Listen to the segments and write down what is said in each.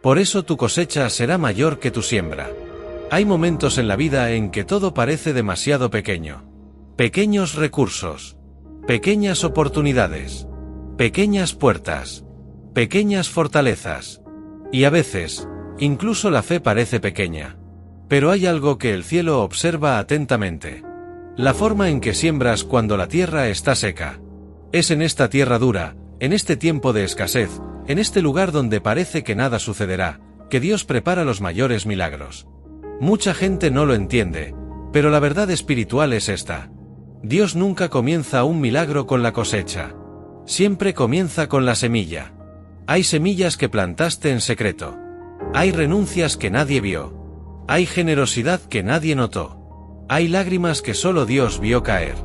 Por eso tu cosecha será mayor que tu siembra. Hay momentos en la vida en que todo parece demasiado pequeño. Pequeños recursos. Pequeñas oportunidades. Pequeñas puertas. Pequeñas fortalezas. Y a veces, incluso la fe parece pequeña. Pero hay algo que el cielo observa atentamente. La forma en que siembras cuando la tierra está seca. Es en esta tierra dura, en este tiempo de escasez, en este lugar donde parece que nada sucederá, que Dios prepara los mayores milagros. Mucha gente no lo entiende, pero la verdad espiritual es esta. Dios nunca comienza un milagro con la cosecha. Siempre comienza con la semilla. Hay semillas que plantaste en secreto. Hay renuncias que nadie vio. Hay generosidad que nadie notó. Hay lágrimas que solo Dios vio caer.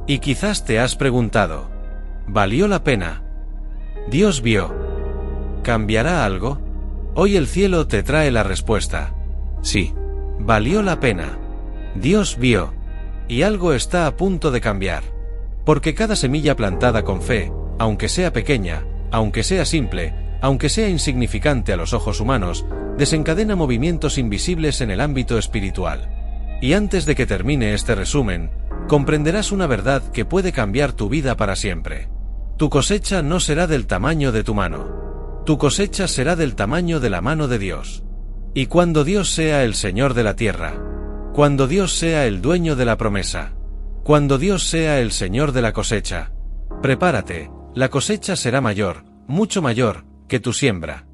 Y quizás te has preguntado, ¿valió la pena? Dios vio. ¿Cambiará algo? Hoy el cielo te trae la respuesta. Sí. Valió la pena. Dios vio. Y algo está a punto de cambiar. Porque cada semilla plantada con fe, aunque sea pequeña, aunque sea simple, aunque sea insignificante a los ojos humanos, desencadena movimientos invisibles en el ámbito espiritual. Y antes de que termine este resumen, comprenderás una verdad que puede cambiar tu vida para siempre. Tu cosecha no será del tamaño de tu mano. Tu cosecha será del tamaño de la mano de Dios. Y cuando Dios sea el Señor de la tierra, cuando Dios sea el dueño de la promesa, cuando Dios sea el Señor de la cosecha, prepárate, la cosecha será mayor, mucho mayor, que tu siembra.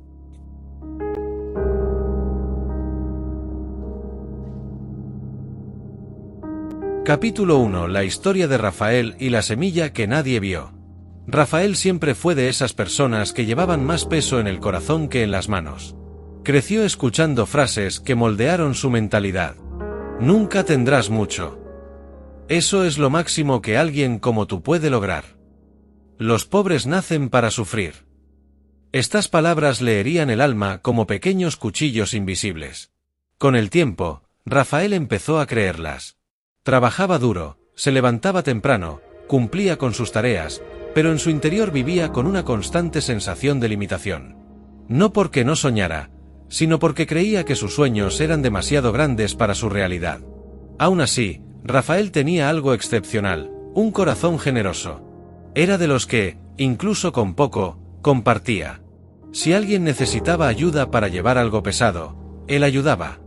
Capítulo 1. La historia de Rafael y la semilla que nadie vio. Rafael siempre fue de esas personas que llevaban más peso en el corazón que en las manos. Creció escuchando frases que moldearon su mentalidad. Nunca tendrás mucho. Eso es lo máximo que alguien como tú puede lograr. Los pobres nacen para sufrir. Estas palabras le herían el alma como pequeños cuchillos invisibles. Con el tiempo, Rafael empezó a creerlas. Trabajaba duro, se levantaba temprano, cumplía con sus tareas, pero en su interior vivía con una constante sensación de limitación. No porque no soñara, sino porque creía que sus sueños eran demasiado grandes para su realidad. Aún así, Rafael tenía algo excepcional, un corazón generoso. Era de los que, incluso con poco, compartía. Si alguien necesitaba ayuda para llevar algo pesado, él ayudaba.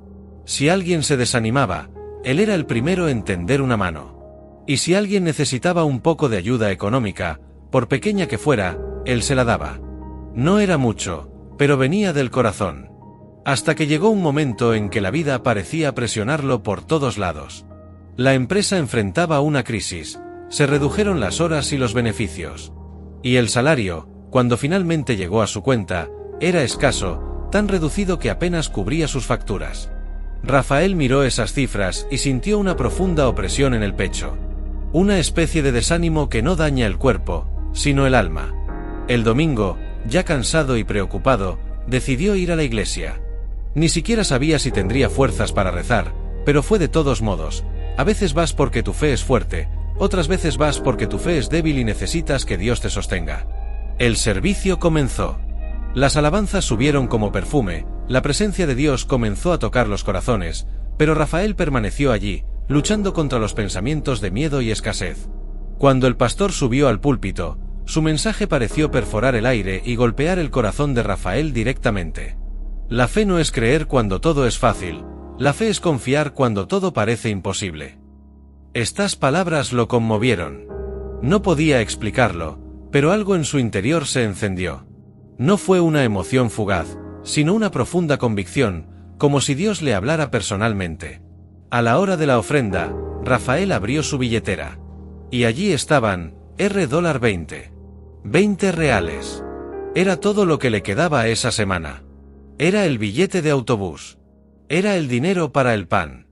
Si alguien se desanimaba, él era el primero en tender una mano. Y si alguien necesitaba un poco de ayuda económica, por pequeña que fuera, él se la daba. No era mucho, pero venía del corazón. Hasta que llegó un momento en que la vida parecía presionarlo por todos lados. La empresa enfrentaba una crisis, se redujeron las horas y los beneficios. Y el salario, cuando finalmente llegó a su cuenta, era escaso, tan reducido que apenas cubría sus facturas. Rafael miró esas cifras y sintió una profunda opresión en el pecho. Una especie de desánimo que no daña el cuerpo, sino el alma. El domingo, ya cansado y preocupado, decidió ir a la iglesia. Ni siquiera sabía si tendría fuerzas para rezar, pero fue de todos modos. A veces vas porque tu fe es fuerte, otras veces vas porque tu fe es débil y necesitas que Dios te sostenga. El servicio comenzó. Las alabanzas subieron como perfume, la presencia de Dios comenzó a tocar los corazones, pero Rafael permaneció allí, luchando contra los pensamientos de miedo y escasez. Cuando el pastor subió al púlpito, su mensaje pareció perforar el aire y golpear el corazón de Rafael directamente. La fe no es creer cuando todo es fácil, la fe es confiar cuando todo parece imposible. Estas palabras lo conmovieron. No podía explicarlo, pero algo en su interior se encendió. No fue una emoción fugaz, sino una profunda convicción, como si Dios le hablara personalmente. A la hora de la ofrenda, Rafael abrió su billetera. Y allí estaban, $20. 20 reales. Era todo lo que le quedaba esa semana. Era el billete de autobús. Era el dinero para el pan.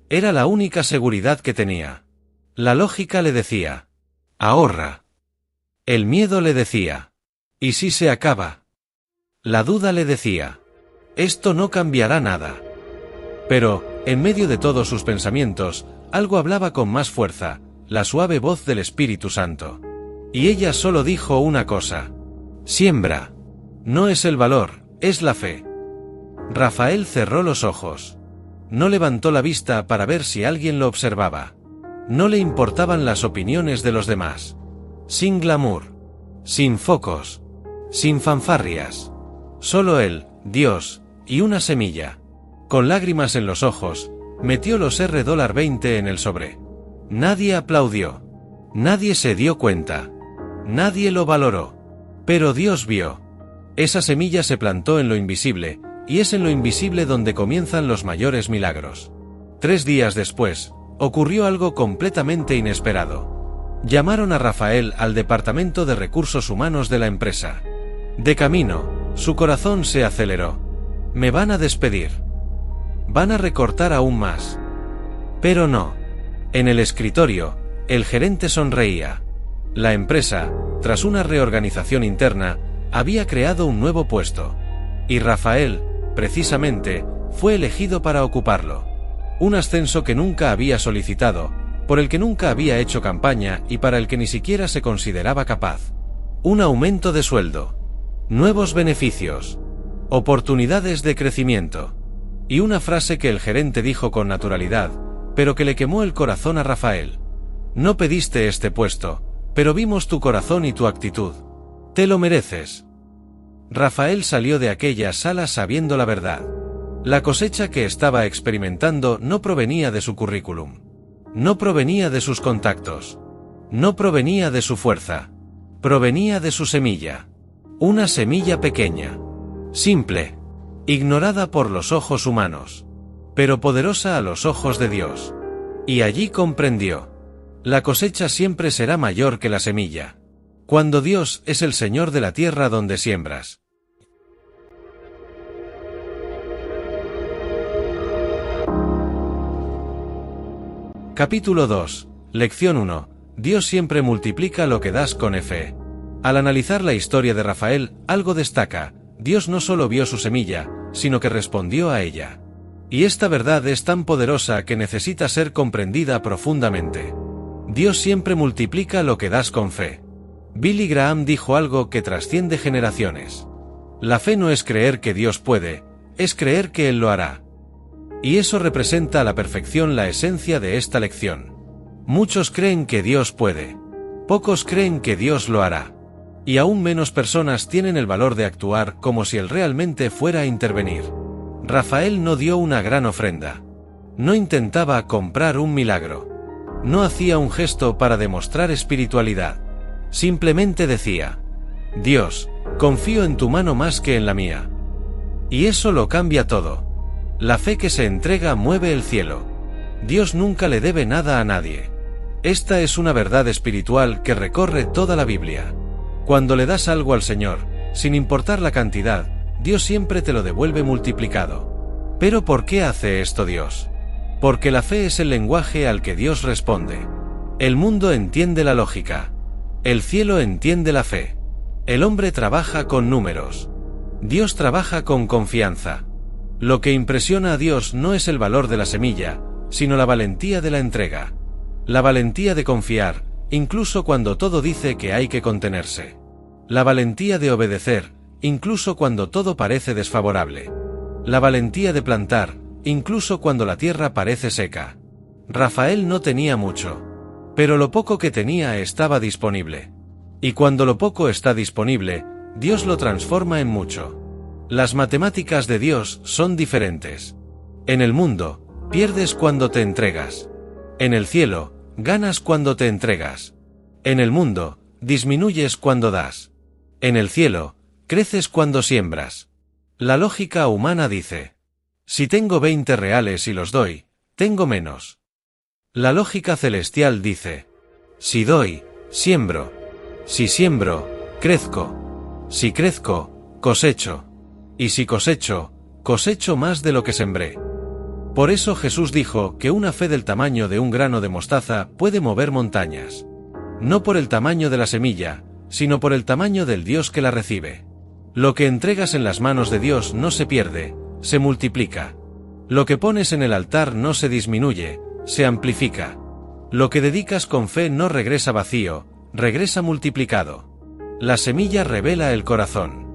Era la única seguridad que tenía. La lógica le decía, ahorra. El miedo le decía, ¿y si se acaba? La duda le decía, esto no cambiará nada. Pero, en medio de todos sus pensamientos, algo hablaba con más fuerza, la suave voz del Espíritu Santo. Y ella solo dijo una cosa: siembra. No es el valor, es la fe. Rafael cerró los ojos. No levantó la vista para ver si alguien lo observaba. No le importaban las opiniones de los demás. Sin glamour. Sin focos. Sin fanfarrias. Solo él, Dios, y una semilla. Con lágrimas en los ojos, metió los $20 en el sobre. Nadie aplaudió. Nadie se dio cuenta. Nadie lo valoró. Pero Dios vio. Esa semilla se plantó en lo invisible, y es en lo invisible donde comienzan los mayores milagros. 3 días después, ocurrió algo completamente inesperado. Llamaron a Rafael al departamento de recursos humanos de la empresa. De camino, su corazón se aceleró. Me van a despedir. Van a recortar aún más. Pero no. En el escritorio, el gerente sonreía. La empresa, tras una reorganización interna, había creado un nuevo puesto. Y Rafael, precisamente, fue elegido para ocuparlo. Un ascenso que nunca había solicitado, por el que nunca había hecho campaña y para el que ni siquiera se consideraba capaz. Un aumento de sueldo. Nuevos beneficios. Oportunidades de crecimiento. Y una frase que el gerente dijo con naturalidad, pero que le quemó el corazón a Rafael. No pediste este puesto, pero vimos tu corazón y tu actitud. Te lo mereces. Rafael salió de aquella sala sabiendo la verdad. La cosecha que estaba experimentando no provenía de su currículum. No provenía de sus contactos. No provenía de su fuerza. Provenía de su semilla. Una semilla pequeña. Simple. Ignorada por los ojos humanos. Pero poderosa a los ojos de Dios. Y allí comprendió. La cosecha siempre será mayor que la semilla. Cuando Dios es el Señor de la tierra donde siembras. Capítulo 2. Lección 1. Dios siempre multiplica lo que das con fe. Al analizar la historia de Rafael, algo destaca. Dios no solo vio su semilla, sino que respondió a ella. Y esta verdad es tan poderosa que necesita ser comprendida profundamente. Dios siempre multiplica lo que das con fe. Billy Graham dijo algo que trasciende generaciones. La fe no es creer que Dios puede, es creer que Él lo hará. Y eso representa a la perfección la esencia de esta lección. Muchos creen que Dios puede. Pocos creen que Dios lo hará. Y aún menos personas tienen el valor de actuar como si Él realmente fuera a intervenir. Rafael no dio una gran ofrenda. No intentaba comprar un milagro. No hacía un gesto para demostrar espiritualidad. Simplemente decía: Dios, confío en tu mano más que en la mía. Y eso lo cambia todo. La fe que se entrega mueve el cielo. Dios nunca le debe nada a nadie. Esta es una verdad espiritual que recorre toda la Biblia. Cuando le das algo al Señor, sin importar la cantidad, Dios siempre te lo devuelve multiplicado. ¿Pero por qué hace esto Dios? Porque la fe es el lenguaje al que Dios responde. El mundo entiende la lógica. El cielo entiende la fe. El hombre trabaja con números. Dios trabaja con confianza. Lo que impresiona a Dios no es el valor de la semilla, sino la valentía de la entrega. La valentía de confiar, incluso cuando todo dice que hay que contenerse. La valentía de obedecer, incluso cuando todo parece desfavorable. La valentía de plantar, incluso cuando la tierra parece seca. Rafael no tenía mucho. Pero lo poco que tenía estaba disponible. Y cuando lo poco está disponible, Dios lo transforma en mucho. Las matemáticas de Dios son diferentes. En el mundo, pierdes cuando te entregas. En el cielo, ganas cuando te entregas. En el mundo, disminuyes cuando das. En el cielo, creces cuando siembras. La lógica humana dice: si tengo 20 reales y los doy, tengo menos. La lógica celestial dice: si doy, siembro. Si siembro, crezco. Si crezco, cosecho. Y si cosecho, cosecho más de lo que sembré. Por eso Jesús dijo que una fe del tamaño de un grano de mostaza puede mover montañas. No por el tamaño de la semilla, sino por el tamaño del Dios que la recibe. Lo que entregas en las manos de Dios no se pierde, se multiplica. Lo que pones en el altar no se disminuye, se amplifica. Lo que dedicas con fe no regresa vacío, regresa multiplicado. La semilla revela el corazón.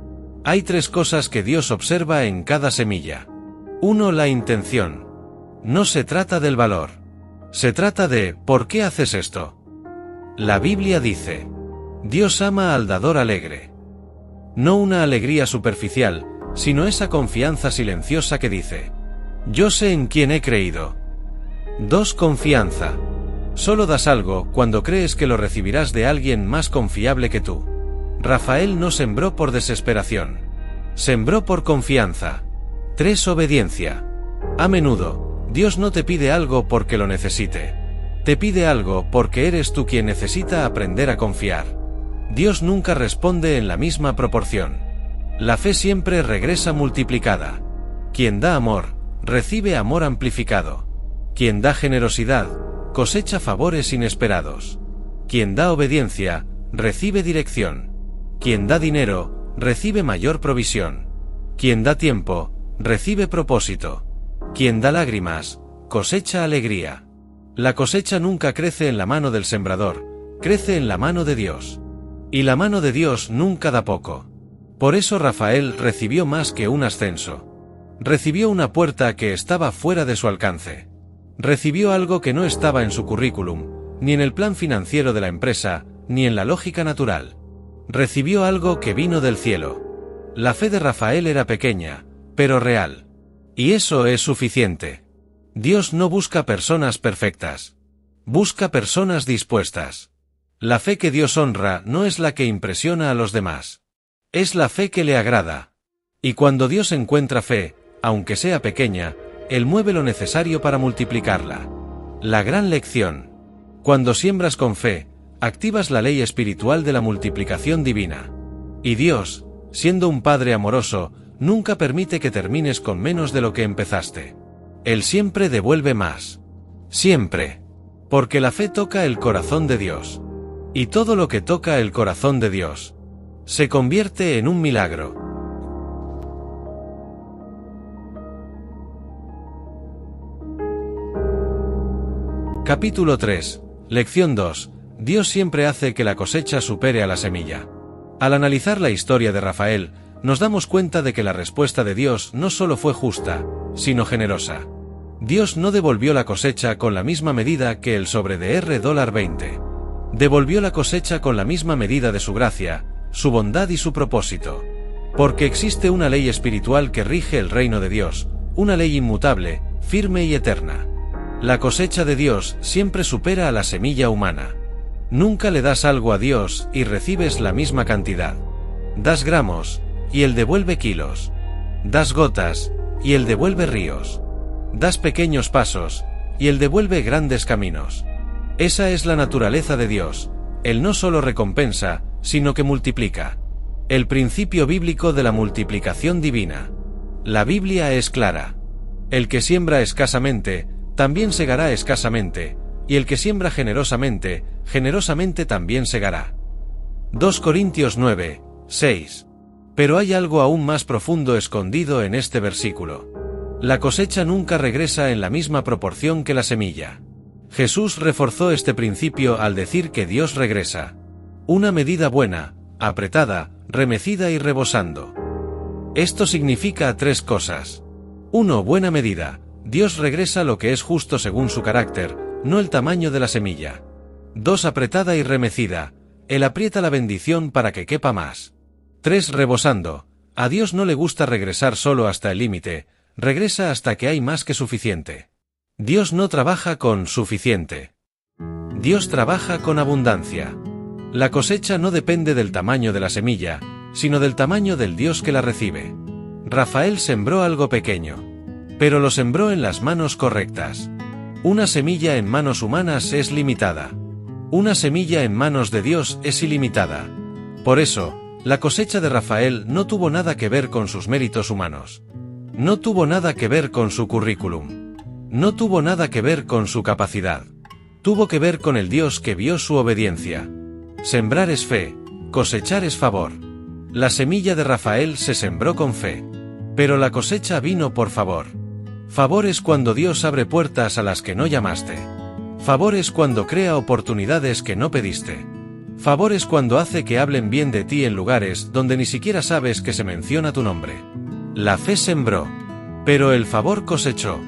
Hay 3 cosas que Dios observa en cada semilla. 1. La intención. No se trata del valor. Se trata de ¿por qué haces esto? La Biblia dice: Dios ama al dador alegre. No una alegría superficial, sino esa confianza silenciosa que dice: yo sé en quién he creído. 2. Confianza. Solo das algo cuando crees que lo recibirás de alguien más confiable que tú. Rafael no sembró por desesperación. Sembró por confianza. 3. Obediencia. A menudo, Dios no te pide algo porque lo necesite. Te pide algo porque eres tú quien necesita aprender a confiar. Dios nunca responde en la misma proporción. La fe siempre regresa multiplicada. Quien da amor, recibe amor amplificado. Quien da generosidad, cosecha favores inesperados. Quien da obediencia, recibe dirección. Quien da dinero, recibe mayor provisión. Quien da tiempo, recibe propósito. Quien da lágrimas, cosecha alegría. La cosecha nunca crece en la mano del sembrador, crece en la mano de Dios. Y la mano de Dios nunca da poco. Por eso Rafael recibió más que un ascenso. Recibió una puerta que estaba fuera de su alcance. Recibió algo que no estaba en su currículum, ni en el plan financiero de la empresa, ni en la lógica natural. Recibió algo que vino del cielo. La fe de Rafael era pequeña, pero real. Y eso es suficiente. Dios no busca personas perfectas. Busca personas dispuestas. La fe que Dios honra no es la que impresiona a los demás. Es la fe que le agrada. Y cuando Dios encuentra fe, aunque sea pequeña, Él mueve lo necesario para multiplicarla. La gran lección. Cuando siembras con fe, activas la ley espiritual de la multiplicación divina. Y Dios, siendo un Padre amoroso, nunca permite que termines con menos de lo que empezaste. Él siempre devuelve más. Siempre. Porque la fe toca el corazón de Dios. Y todo lo que toca el corazón de Dios se convierte en un milagro. Capítulo 3. Lección 2. Dios siempre hace que la cosecha supere a la semilla. Al analizar la historia de Rafael, nos damos cuenta de que la respuesta de Dios no solo fue justa, sino generosa. Dios no devolvió la cosecha con la misma medida que el sobre de $20. Devolvió la cosecha con la misma medida de su gracia, su bondad y su propósito. Porque existe una ley espiritual que rige el reino de Dios, una ley inmutable, firme y eterna. La cosecha de Dios siempre supera a la semilla humana. Nunca le das algo a Dios y recibes la misma cantidad. Das gramos, y Él devuelve kilos. Das gotas, y Él devuelve ríos. Das pequeños pasos, y Él devuelve grandes caminos. Esa es la naturaleza de Dios. Él no solo recompensa, sino que multiplica. El principio bíblico de la multiplicación divina. La Biblia es clara. El que siembra escasamente, también segará escasamente, y el que siembra generosamente, generosamente también segará. 2 Corintios 9, 6. Pero hay algo aún más profundo escondido en este versículo. La cosecha nunca regresa en la misma proporción que la semilla. Jesús reforzó este principio al decir que Dios regresa. Una medida buena, apretada, remecida y rebosando. Esto significa 3 cosas. 1. Buena medida. Dios regresa lo que es justo según su carácter, no el tamaño de la semilla. 2. Apretada y remecida. Él aprieta la bendición para que quepa más. 3. Rebosando. A Dios no le gusta regresar solo hasta el límite, regresa hasta que hay más que suficiente. Dios no trabaja con suficiente. Dios trabaja con abundancia. La cosecha no depende del tamaño de la semilla, sino del tamaño del Dios que la recibe. Rafael sembró algo pequeño, pero lo sembró en las manos correctas. Una semilla en manos humanas es limitada. Una semilla en manos de Dios es ilimitada. Por eso, la cosecha de Rafael no tuvo nada que ver con sus méritos humanos. No tuvo nada que ver con su currículum. No tuvo nada que ver con su capacidad. Tuvo que ver con el Dios que vio su obediencia. Sembrar es fe, cosechar es favor. La semilla de Rafael se sembró con fe. Pero la cosecha vino por favor. Favor es cuando Dios abre puertas a las que no llamaste. Favor es cuando crea oportunidades que no pediste. Favor es cuando hace que hablen bien de ti en lugares donde ni siquiera sabes que se menciona tu nombre. La fe sembró, pero el favor cosechó.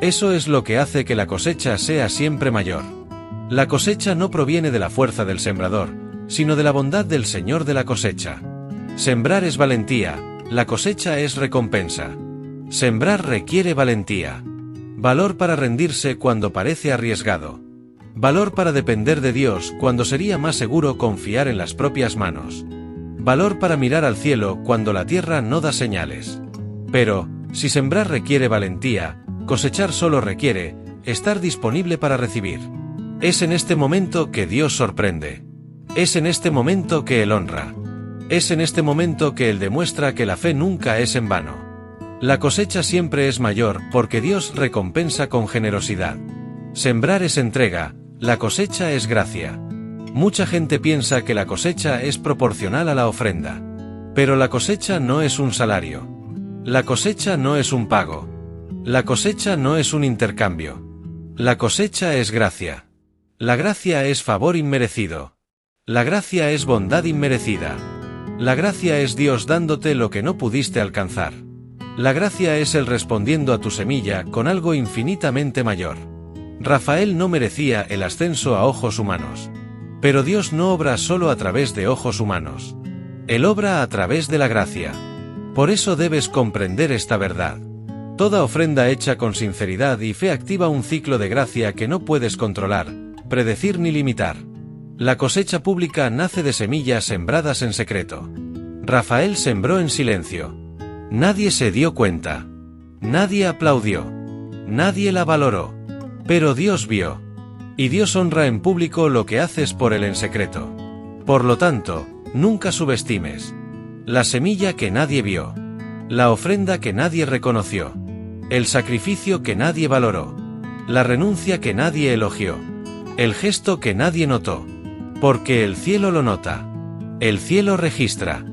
Eso es lo que hace que la cosecha sea siempre mayor. La cosecha no proviene de la fuerza del sembrador, sino de la bondad del Señor de la cosecha. Sembrar es valentía, la cosecha es recompensa. Sembrar requiere valentía. Valor para rendirse cuando parece arriesgado. Valor para depender de Dios cuando sería más seguro confiar en las propias manos. Valor para mirar al cielo cuando la tierra no da señales. Pero, si sembrar requiere valentía, cosechar solo requiere estar disponible para recibir. Es en este momento que Dios sorprende. Es en este momento que Él honra. Es en este momento que Él demuestra que la fe nunca es en vano. La cosecha siempre es mayor porque Dios recompensa con generosidad. Sembrar es entrega, la cosecha es gracia. Mucha gente piensa que la cosecha es proporcional a la ofrenda. Pero la cosecha no es un salario. La cosecha no es un pago. La cosecha no es un intercambio. La cosecha es gracia. La gracia es favor inmerecido. La gracia es bondad inmerecida. La gracia es Dios dándote lo que no pudiste alcanzar. La gracia es Él respondiendo a tu semilla con algo infinitamente mayor. Rafael no merecía el ascenso a ojos humanos. Pero Dios no obra solo a través de ojos humanos. Él obra a través de la gracia. Por eso debes comprender esta verdad. Toda ofrenda hecha con sinceridad y fe activa un ciclo de gracia que no puedes controlar, predecir ni limitar. La cosecha pública nace de semillas sembradas en secreto. Rafael sembró en silencio. Nadie se dio cuenta. Nadie aplaudió. Nadie la valoró. Pero Dios vio. Y Dios honra en público lo que haces por Él en secreto. Por lo tanto, nunca subestimes la semilla que nadie vio, la ofrenda que nadie reconoció, el sacrificio que nadie valoró, la renuncia que nadie elogió, el gesto que nadie notó. Porque el cielo lo nota. El cielo registra.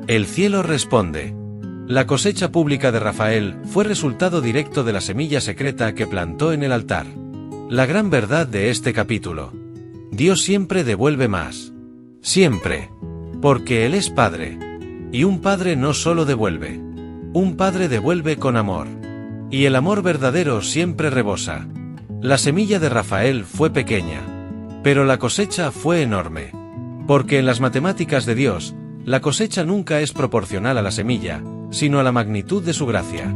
El cielo responde. La cosecha pública de Rafael fue resultado directo de la semilla secreta que plantó en el altar. La gran verdad de este capítulo. Dios siempre devuelve más. Siempre. Porque Él es Padre. Y un Padre no solo devuelve. Un Padre devuelve con amor. Y el amor verdadero siempre rebosa. La semilla de Rafael fue pequeña. Pero la cosecha fue enorme. Porque en las matemáticas de Dios, la cosecha nunca es proporcional a la semilla, sino a la magnitud de su gracia.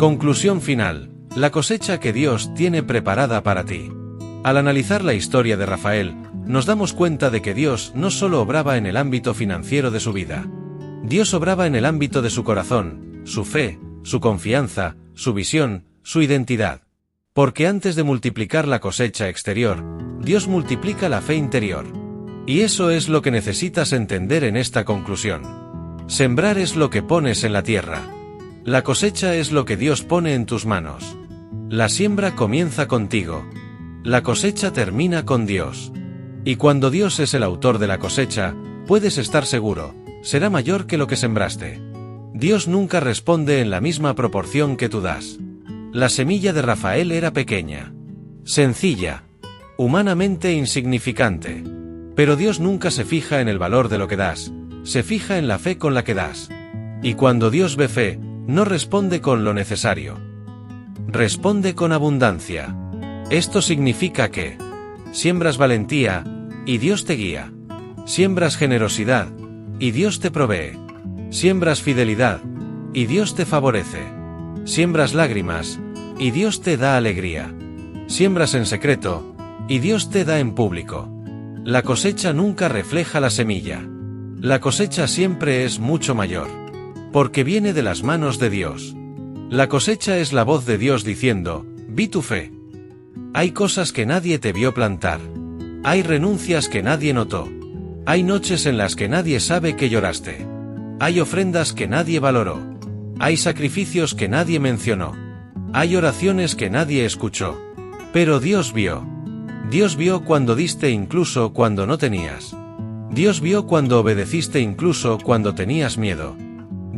Conclusión final. La cosecha que Dios tiene preparada para ti. Al analizar la historia de Rafael, nos damos cuenta de que Dios no solo obraba en el ámbito financiero de su vida. Dios obraba en el ámbito de su corazón, su fe, su confianza, su visión, su identidad. Porque antes de multiplicar la cosecha exterior, Dios multiplica la fe interior. Y eso es lo que necesitas entender en esta conclusión. Sembrar es lo que pones en la tierra. La cosecha es lo que Dios pone en tus manos. La siembra comienza contigo. La cosecha termina con Dios. Y cuando Dios es el autor de la cosecha, puedes estar seguro, será mayor que lo que sembraste. Dios nunca responde en la misma proporción que tú das. La semilla de Rafael era pequeña, sencilla, humanamente insignificante. Pero Dios nunca se fija en el valor de lo que das, se fija en la fe con la que das. Y cuando Dios ve fe, no responde con lo necesario. Responde con abundancia. Esto significa que siembras valentía, y Dios te guía. Siembras generosidad, y Dios te provee. Siembras fidelidad, y Dios te favorece. Siembras lágrimas, y Dios te da alegría. Siembras en secreto, y Dios te da en público. La cosecha nunca refleja la semilla. La cosecha siempre es mucho mayor. Porque viene de las manos de Dios. La cosecha es la voz de Dios diciendo, vi tu fe. Hay cosas que nadie te vio plantar. Hay renuncias que nadie notó. Hay noches en las que nadie sabe que lloraste. Hay ofrendas que nadie valoró. Hay sacrificios que nadie mencionó. Hay oraciones que nadie escuchó. Pero Dios vio. Dios vio cuando diste incluso cuando no tenías. Dios vio cuando obedeciste incluso cuando tenías miedo.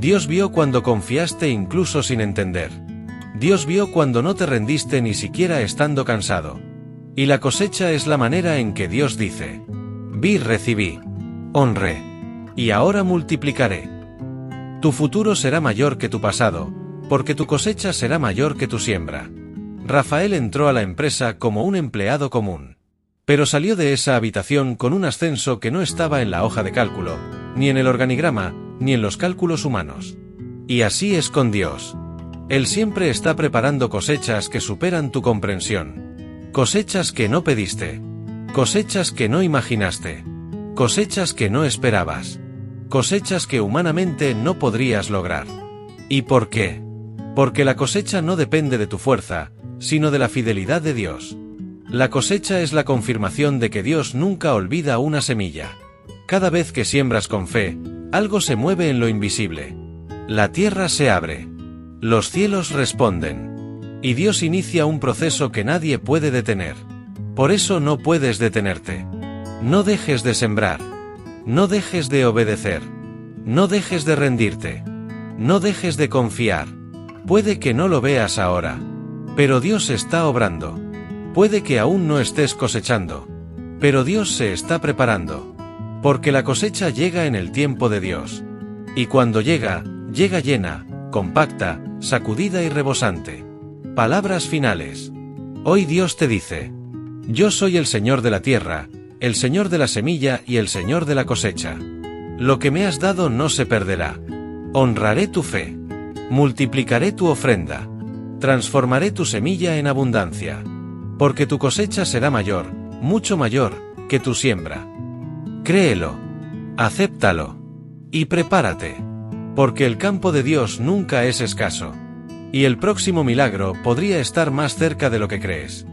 Dios vio cuando confiaste incluso sin entender. Dios vio cuando no te rendiste ni siquiera estando cansado. Y la cosecha es la manera en que Dios dice: vi, recibí, honré, y ahora multiplicaré. Tu futuro será mayor que tu pasado, porque tu cosecha será mayor que tu siembra. Rafael entró a la empresa como un empleado común. Pero salió de esa habitación con un ascenso que no estaba en la hoja de cálculo, ni en el organigrama, ni en los cálculos humanos. Y así es con Dios. Él siempre está preparando cosechas que superan tu comprensión. Cosechas que no pediste. Cosechas que no imaginaste. Cosechas que no esperabas. Cosechas que humanamente no podrías lograr. ¿Y por qué? Porque la cosecha no depende de tu fuerza, sino de la fidelidad de Dios. La cosecha es la confirmación de que Dios nunca olvida una semilla. Cada vez que siembras con fe, algo se mueve en lo invisible. La tierra se abre. Los cielos responden. Y Dios inicia un proceso que nadie puede detener. Por eso no puedes detenerte. No dejes de sembrar. No dejes de obedecer. No dejes de rendirte. No dejes de confiar. Puede que no lo veas ahora, pero Dios está obrando. Puede que aún no estés cosechando, pero Dios se está preparando. Porque la cosecha llega en el tiempo de Dios. Y cuando llega, llega llena, compacta, sacudida y rebosante. Palabras finales. Hoy Dios te dice: yo soy el Señor de la tierra, el Señor de la semilla y el Señor de la cosecha. Lo que me has dado no se perderá. Honraré tu fe. Multiplicaré tu ofrenda. Transformaré tu semilla en abundancia. Porque tu cosecha será mayor, mucho mayor, que tu siembra. Créelo. Acéptalo. Y prepárate. Porque el campo de Dios nunca es escaso. Y el próximo milagro podría estar más cerca de lo que crees.